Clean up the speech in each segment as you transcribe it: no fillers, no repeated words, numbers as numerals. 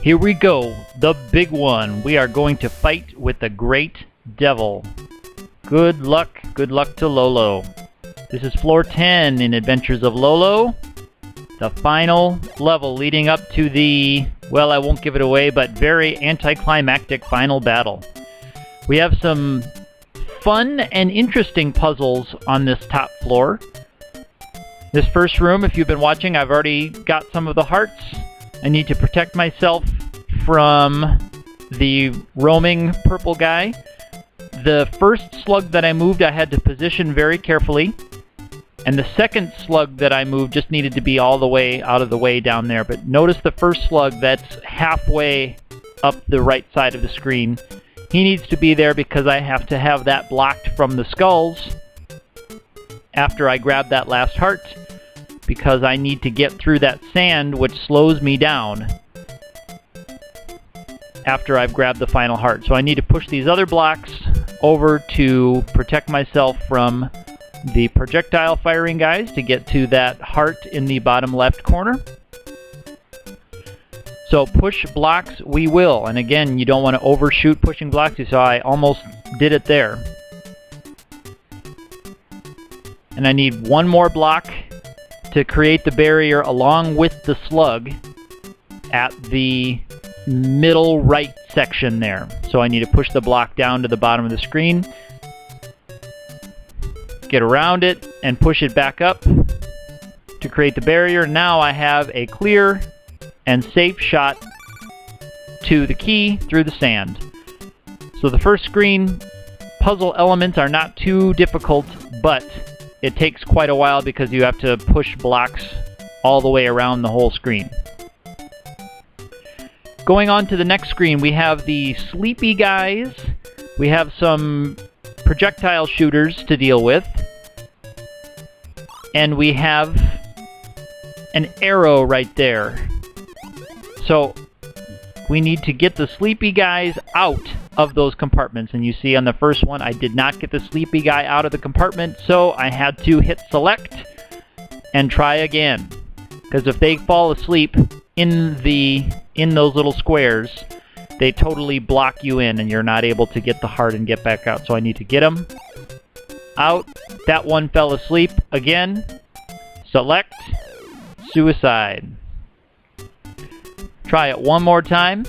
Here we go, the big one. We are going to fight with the Great Devil. Good luck to Lolo. This is floor 10 in Adventures of Lolo. The final level leading up to the, well, I won't give it away, but very anticlimactic final battle. We have some fun and interesting puzzles on this top floor. This first room, if you've been watching, I've already got some of the hearts. I need to protect myself from the roaming purple guy. The first slug that I moved, I had to position very carefully. And the second slug that I moved just needed to be all the way out of the way down there. But notice the first slug that's halfway up the right side of the screen. He needs to be there because I have to have that blocked from the skulls after I grab that last heart, because I need to get through that sand, which slows me down after I've grabbed the final heart. So I need to push these other blocks over to protect myself from the projectile firing guys to get to that heart in the bottom left corner. So push blocks we will, and again, you don't want to overshoot pushing blocks. You saw I almost did it there. And I need one more block to create the barrier along with the slug at the middle right section there. So I need to push the block down to the bottom of the screen, get around it, and push it back up to create the barrier. Now I have a clear and safe shot to the key through the sand. So the first screen puzzle elements are not too difficult, but it takes quite a while because you have to push blocks all the way around the whole screen. Going on to the next screen, we have the sleepy guys. We have some projectile shooters to deal with. And we have an arrow right there. So we need to get the sleepy guys out of those compartments. And you see on the first one, I did not get the sleepy guy out of the compartment, so I had to hit select and try again. Because if they fall asleep in those little squares, they totally block you in and you're not able to get the heart and get back out. So I need to get them out. That one fell asleep again. Select, suicide. Try it one more time.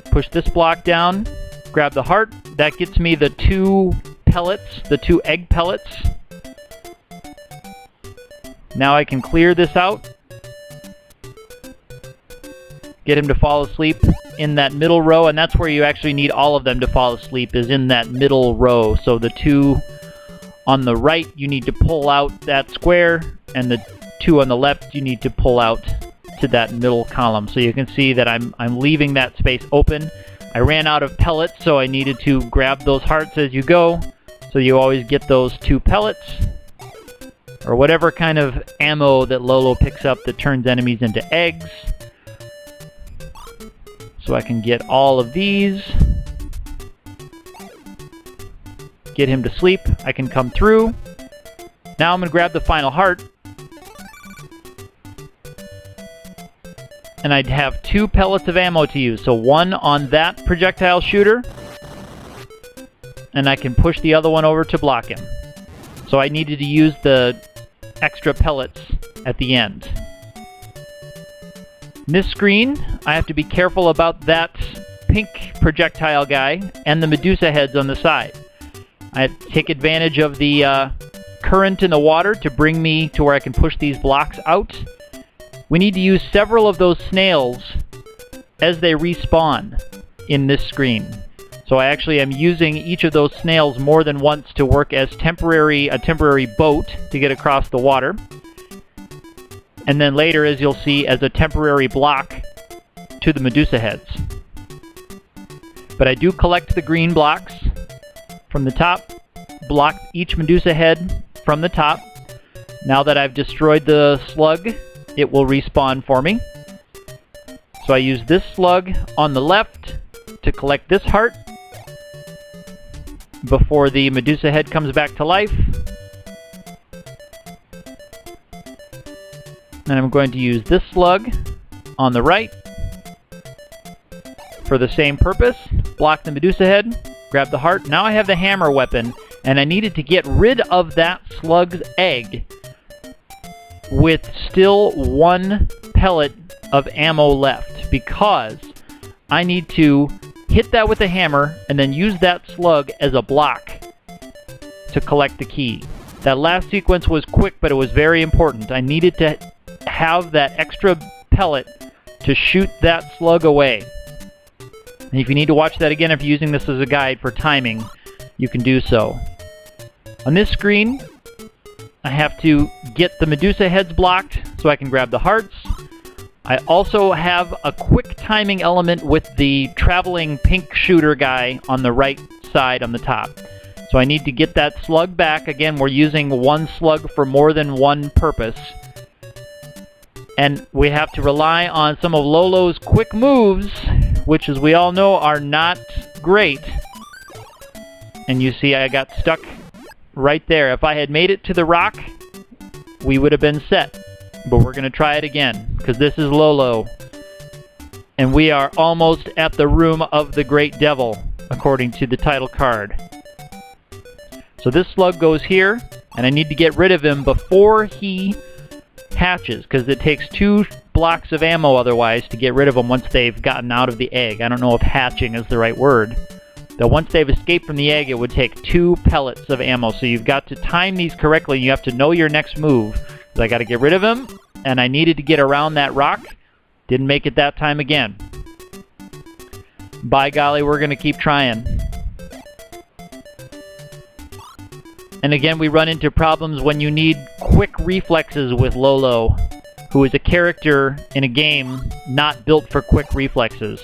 Push this block down, grab the heart. That gets me the two pellets, the two egg pellets. Now I can clear this out. Get him to fall asleep in that middle row, and that's where you actually need all of them to fall asleep, is in that middle row. So the two on the right, you need to pull out that square, and the two on the left, you need to pull out to that middle column. So you can see that I'm leaving that space open. I ran out of pellets, so I needed to grab those hearts as you go. So you always get those two pellets, or whatever kind of ammo that Lolo picks up that turns enemies into eggs. So I can get all of these. Get him to sleep. I can come through. Now I'm going to grab the final heart. And I'd have two pellets of ammo to use. So one on that projectile shooter, and I can push the other one over to block him. So I needed to use the extra pellets at the end. In this screen, I have to be careful about that pink projectile guy and the Medusa heads on the side. I have to take advantage of the current in the water to bring me to where I can push these blocks out. We need to use several of those snails as they respawn in this screen. So I actually am using each of those snails more than once to work as a temporary boat to get across the water. And then later, as you'll see, as a temporary block to the Medusa heads. But I do collect the green blocks from the top, block each Medusa head from the top. Now that I've destroyed the slug, it will respawn for me. So I use this slug on the left to collect this heart before the Medusa head comes back to life. And I'm going to use this slug on the right for the same purpose. Block the Medusa head, grab the heart. Now I have the hammer weapon, and I needed to get rid of that slug's egg with still one pellet of ammo left, because I need to hit that with a hammer and then use that slug as a block to collect the key. That last sequence was quick, but it was very important. I needed to have that extra pellet to shoot that slug away. And if you need to watch that again, if you're using this as a guide for timing, you can do so. On this screen, I have to get the Medusa heads blocked so I can grab the hearts. I also have a quick timing element with the traveling pink shooter guy on the right side on the top. So I need to get that slug back. Again, we're using one slug for more than one purpose. And we have to rely on some of Lolo's quick moves, which, as we all know, are not great. And you see I got stuck right there. If I had made it to the rock, we would have been set. But we're going to try it again, because this is Lolo. And we are almost at the room of the Great Devil, according to the title card. So this slug goes here, and I need to get rid of him before he hatches, because it takes 2 blocks of ammo otherwise to get rid of them once they've gotten out of the egg. I don't know if hatching is the right word. Though once they've escaped from the egg, it would take 2 pellets of ammo. So you've got to time these correctly. You have to know your next move. So I got to get rid of him, and I needed to get around that rock. Didn't make it that time again. By golly, we're going to keep trying. And again, we run into problems when you need quick reflexes with Lolo, who is a character in a game not built for quick reflexes.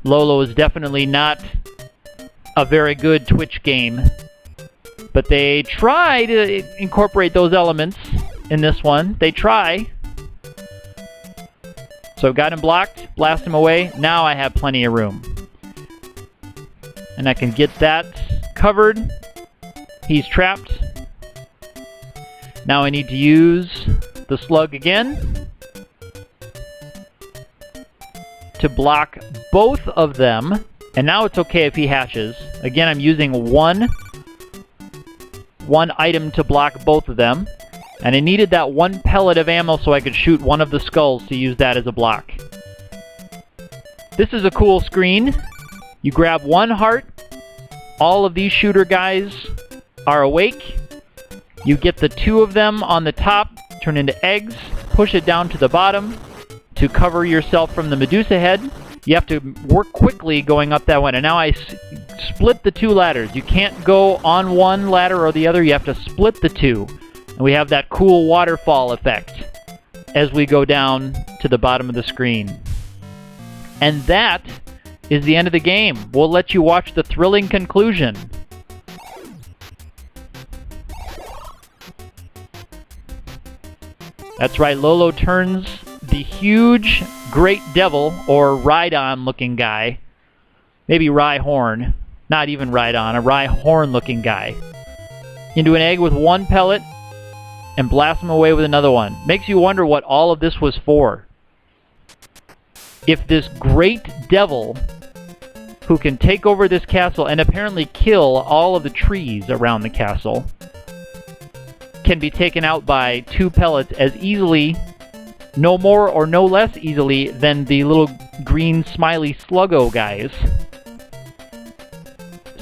Lolo is definitely not a very good Twitch game, but they try to incorporate those elements in this one. They try. So got him blocked, blast him away. Now I have plenty of room. And I can get that covered. He's trapped. Now I need to use the slug again to block both of them. And now it's okay if he hatches. Again, I'm using one item to block both of them. And I needed that 1 pellet of ammo so I could shoot one of the skulls to use that as a block. This is a cool screen. You grab 1 heart. All of these shooter guys are awake. You get the 2 of them on the top, turn into eggs, push it down to the bottom to cover yourself from the Medusa head. You have to work quickly going up that one. And now I split the 2 ladders. You can't go on one ladder or the other. You have to split the 2. And we have that cool waterfall effect as we go down to the bottom of the screen. And that is the end of the game. We'll let you watch the thrilling conclusion. That's right, Lolo turns the huge Great Devil, or Rhydon looking guy, maybe Rhyhorn, not even Rhydon, a Rhyhorn looking guy, into an egg with 1 pellet and blast him away with another one. Makes you wonder what all of this was for. If this Great Devil, who can take over this castle and apparently kill all of the trees around the castle, can be taken out by 2 pellets as easily, no more or no less easily, than the little green smiley sluggo guys.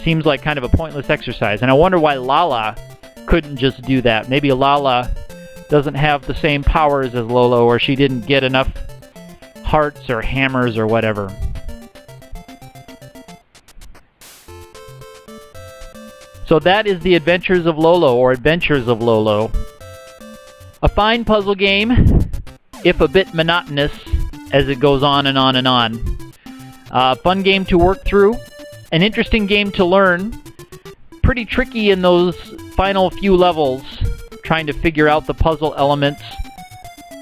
Seems like kind of a pointless exercise. And I wonder why Lala couldn't just do that. Maybe Lala doesn't have the same powers as Lolo, or she didn't get enough hearts or hammers or whatever. So that is the Adventures of Lolo, or Adventures of Lolo. A fine puzzle game, if a bit monotonous as it goes on and on and on. Fun game to work through. An interesting game to learn. Pretty tricky in those final few levels, trying to figure out the puzzle elements.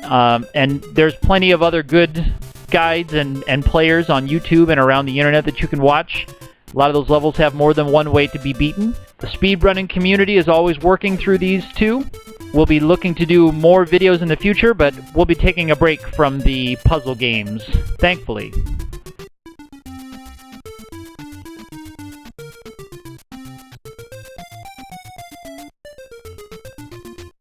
And there's plenty of other good guides and players on YouTube and around the internet that you can watch. A lot of those levels have more than one way to be beaten. The speedrunning community is always working through these too. We'll be looking to do more videos in the future, but we'll be taking a break from the puzzle games, thankfully.